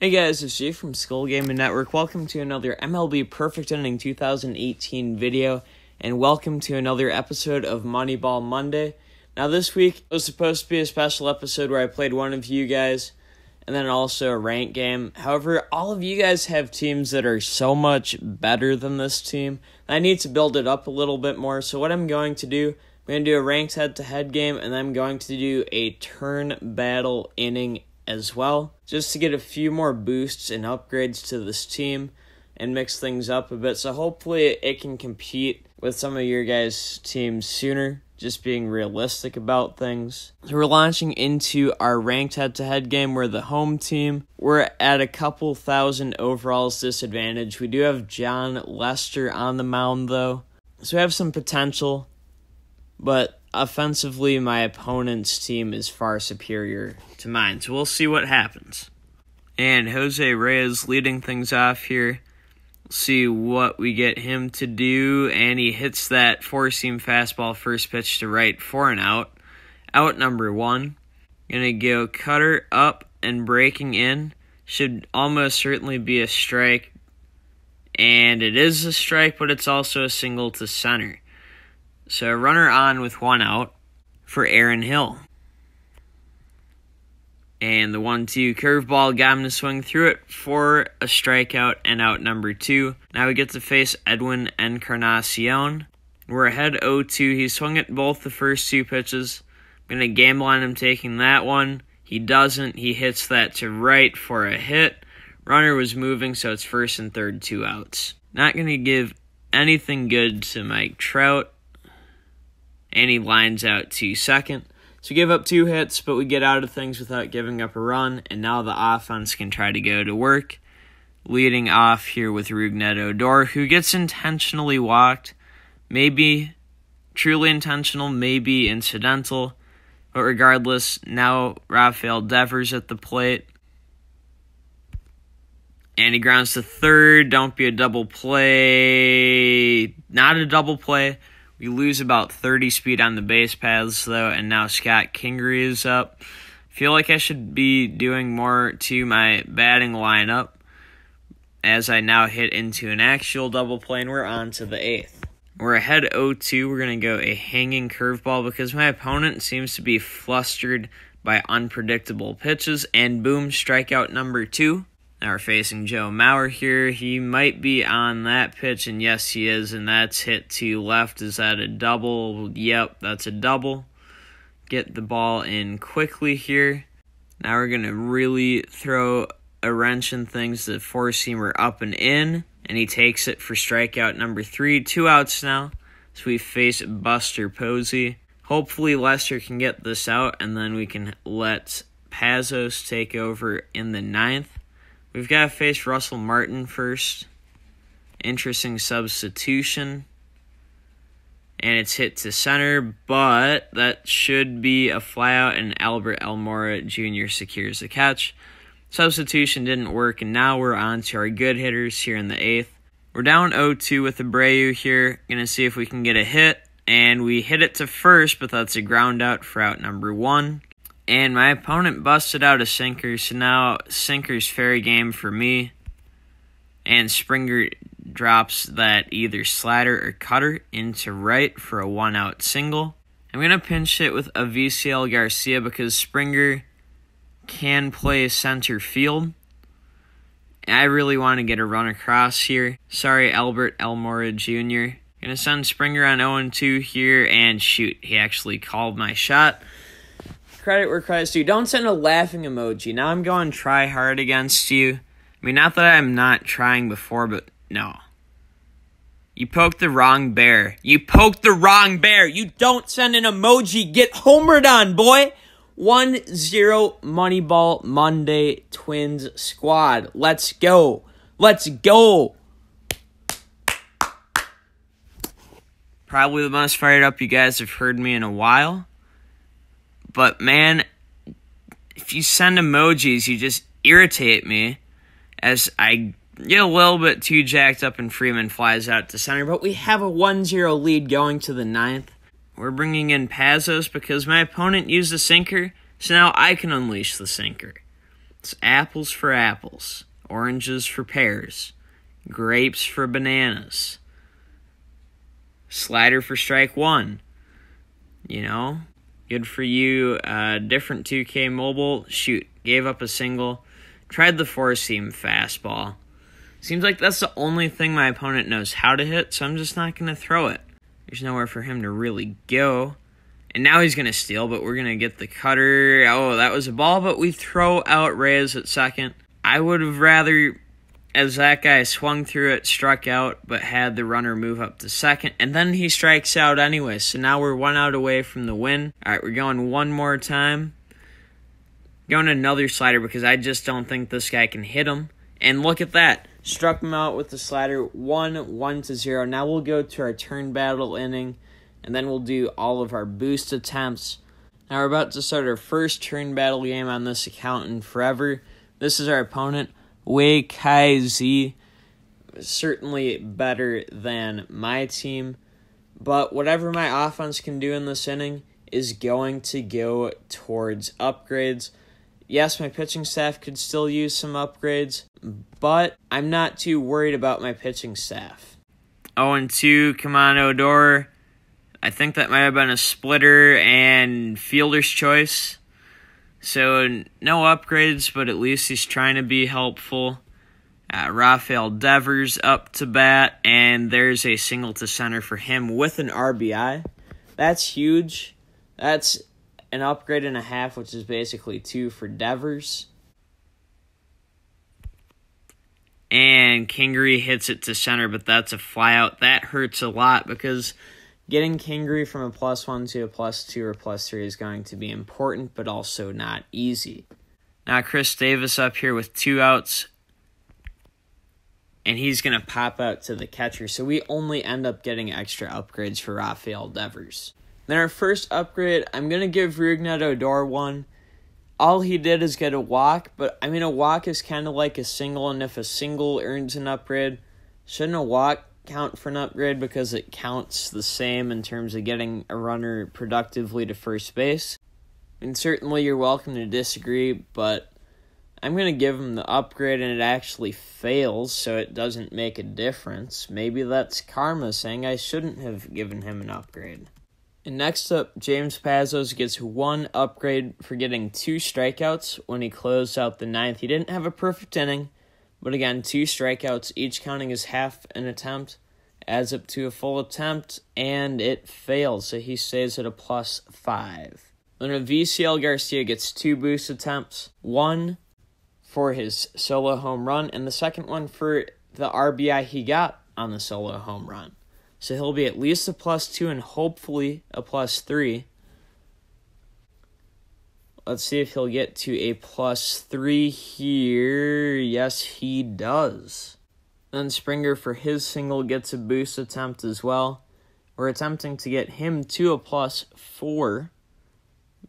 Hey guys, it's Jay from Skolgamingyt. Welcome to another MLB Perfect Inning 2018 video, and welcome to another episode of Moneyball Monday. Now this week was supposed to be a special episode where I played one of you guys, and then also a rank game. However, all of you guys have teams that are so much better than this team. I need to build it up a little bit more, so what I'm going to do, I'm going to do a ranked head-to-head game, and then I'm going to do a turn battle inning as well, just to get a few more boosts and upgrades to this team and mix things up a bit. So hopefully it can compete with some of your guys' teams sooner, just being realistic about things. So we're launching into our ranked head-to-head game where the home team, we're at a couple thousand overalls disadvantage. We do have John Lester on the mound though, so we have some potential, but offensively, my opponent's team is far superior to mine, so we'll see what happens. And Jose Reyes leading things off here. We'll see what we get him to do, and he hits that four-seam fastball first pitch to right for an out. Out number one. Gonna go cutter up and breaking in. Should almost certainly be a strike, and it is a strike, but it's also a single to center. So runner on with one out for Aaron Hill. And the 1-2 curveball got him to swing through it for a strikeout and out number two. Now we get to face Edwin Encarnacion. We're ahead 0-2. He swung at both the first two pitches. I'm going to gamble on him taking that one. He doesn't. He hits that to right for a hit. Runner was moving, so it's first and third, two outs. Not going to give anything good to Mike Trout. And he lines out to second. So we give up two hits, but we get out of things without giving up a run, and now the offense can try to go to work. Leading off here with Rougned Odor, who gets intentionally walked. Maybe truly intentional, maybe incidental. But regardless, now Raphael Devers at the plate. And he grounds to third. Don't be a double play. Not a double play. We lose about 30 speed on the base paths, though, and now Scott Kingery is up. Feel like I should be doing more to my batting lineup as I now hit into an actual double play, and we're on to the eighth. We're ahead 0-2. We're going to go a hanging curveball because my opponent seems to be flustered by unpredictable pitches, and boom, strikeout number two. Now we're facing Joe Mauer here. He might be on that pitch, and yes, he is, and that's hit to left. Is that a double? Yep, that's a double. Get the ball in quickly here. Now we're going to really throw a wrench in things. The four-seamer up and in, and he takes it for strikeout number three. Two outs now, so we face Buster Posey. Hopefully Lester can get this out, and then we can let Pazos take over in the ninth. We've got to face Russell Martin first. Interesting substitution. And it's hit to center, but that should be a flyout, and Albert Almora Jr. secures the catch. Substitution didn't work, and now we're on to our good hitters here in the eighth. We're down 0-2 with Abreu here. Going to see if we can get a hit, and we hit it to first, but that's a ground out for out number one. And my opponent busted out a sinker, so now sinker's fair game for me. And Springer drops that either slider or cutter into right for a one-out single. I'm going to pinch hit with Avisail Garcia because Springer can play center field. And I really want to get a run across here. Sorry, Albert Almora Jr. Going to send Springer on 0-2 here, and shoot, he actually called my shot. Credit where credit's due. Don't send a laughing emoji. Now I'm going try hard against you. I mean, not that I'm not trying before, but no. You poked the wrong bear. You poked the wrong bear. You don't send an emoji. Get homered on, boy. 1-0 Moneyball Monday Twins squad. Let's go. Let's go. Probably the most fired up you guys have heard me in a while. But, man, if you send emojis, you just irritate me as I get a little bit too jacked up and Freeman flies out to center. But we have a 1-0 lead going to the ninth. We're bringing in Pazos because my opponent used a sinker, so now I can unleash the sinker. It's apples for apples, oranges for pears, grapes for bananas, slider for strike one. You know, good for you. Different 2K mobile. Shoot, gave up a single. Tried the four-seam fastball. Seems like that's the only thing my opponent knows how to hit, so I'm just not going to throw it. There's nowhere for him to really go. And now he's going to steal, but we're going to get the cutter. Oh, that was a ball, but we throw out Reyes at second. I would have rather, as that guy swung through it, struck out, but had the runner move up to second. And then he strikes out anyway, so now we're 1 out away from the win. All right, we're going one more time. Going another slider because I just don't think this guy can hit him. And look at that. Struck him out with the slider, 1-0. Now we'll go to our turn battle inning, and then we'll do all of our boost attempts. Now we're about to start our first turn battle game on this account in forever. This is our opponent, Wei Kai Z. Certainly better than my team, but whatever my offense can do in this inning is going to go towards upgrades. Yes, my pitching staff could still use some upgrades, but I'm not too worried about my pitching staff. 0-2, come on, Odor. I think that might have been a splitter and fielder's choice. So, no upgrades, but at least he's trying to be helpful. Raphael Devers up to bat, and there's a single to center for him with an RBI. That's huge. That's an upgrade and a half, which is basically 2 for Devers. And Kingery hits it to center, but that's a flyout. That hurts a lot because getting Kingery from a +1 to a +2 or +3 is going to be important, but also not easy. Now Chris Davis up here with 2 outs, and he's going to pop out to the catcher. So we only end up getting extra upgrades for Raphael Devers. Then our first upgrade, I'm going to give Rougned Odor one. All he did is get a walk, but I mean a walk is kind of like a single, and if a single earns an upgrade, shouldn't a walk count for an upgrade because it counts the same in terms of getting a runner productively to first base? And certainly you're welcome to disagree, but I'm going to give him the upgrade and it actually fails, so it doesn't make a difference. Maybe that's karma saying I shouldn't have given him an upgrade. And next up, James Pazos gets 1 upgrade for getting 2 strikeouts when he closed out the 9th. He didn't have a perfect inning, but again, 2 strikeouts, each counting as half an attempt, adds up to a full attempt, and it fails, so he stays at a +5. Then VCL Garcia gets 2 boost attempts, 1 for his solo home run, and the second one for the RBI he got on the solo home run. So he'll be at least a +2 and hopefully a +3. Let's see if he'll get to a +3 here. Yes, he does. Then Springer for his single gets a boost attempt as well. We're attempting to get him to a +4.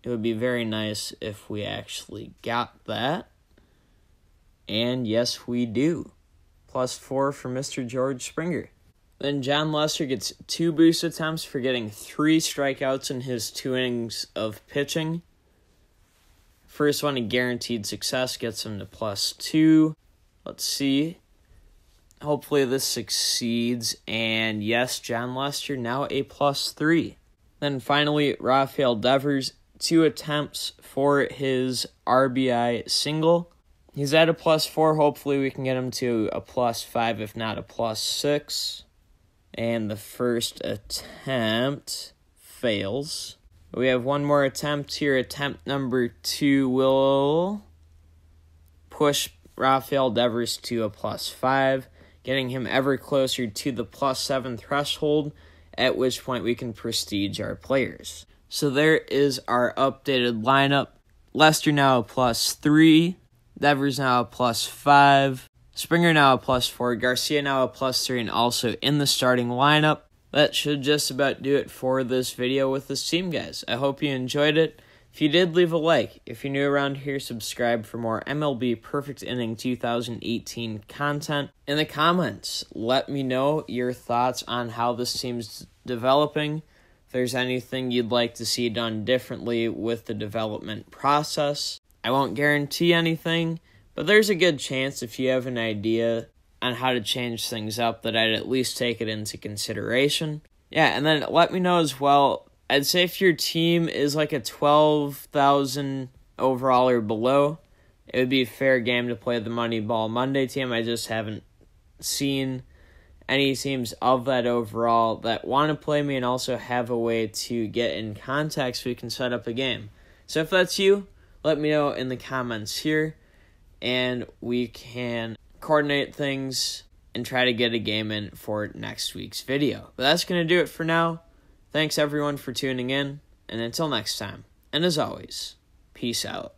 It would be very nice if we actually got that. And yes, we do. +4 for Mr. George Springer. Then John Lester gets 2 boost attempts for getting 3 strikeouts in his 2 innings of pitching. First one, a guaranteed success, gets him to +2. Let's see. Hopefully this succeeds. And yes, John Lester now a +3. Then finally, Raphael Devers, 2 attempts for his RBI single. He's at a +4. Hopefully we can get him to a +5, if not a +6. And the first attempt fails. We have one more attempt here. Attempt number 2 will push Raphael Devers to a +5, getting him ever closer to the +7 threshold, at which point we can prestige our players. So there is our updated lineup. Lester now a +3, Devers now a +5, Springer now a +4, Garcia now a +3, and also in the starting lineup. That should just about do it for this video with this team, guys. I hope you enjoyed it. If you did, leave a like. If you're new around here, subscribe for more MLB Perfect Inning 2018 content. In the comments, let me know your thoughts on how this team's developing. If there's anything you'd like to see done differently with the development process. I won't guarantee anything, but there's a good chance if you have an idea on how to change things up that I'd at least take it into consideration. Yeah, and then let me know as well. I'd say if your team is like a 12,000 overall or below, it would be a fair game to play the Moneyball Monday team. I just haven't seen any teams of that overall that want to play me and also have a way to get in contact so we can set up a game. So if that's you, let me know in the comments here, and we can coordinate things and try to get a game in for next week's video. But that's going to do it for now. Thanks everyone for tuning in, and until next time, and as always, peace out.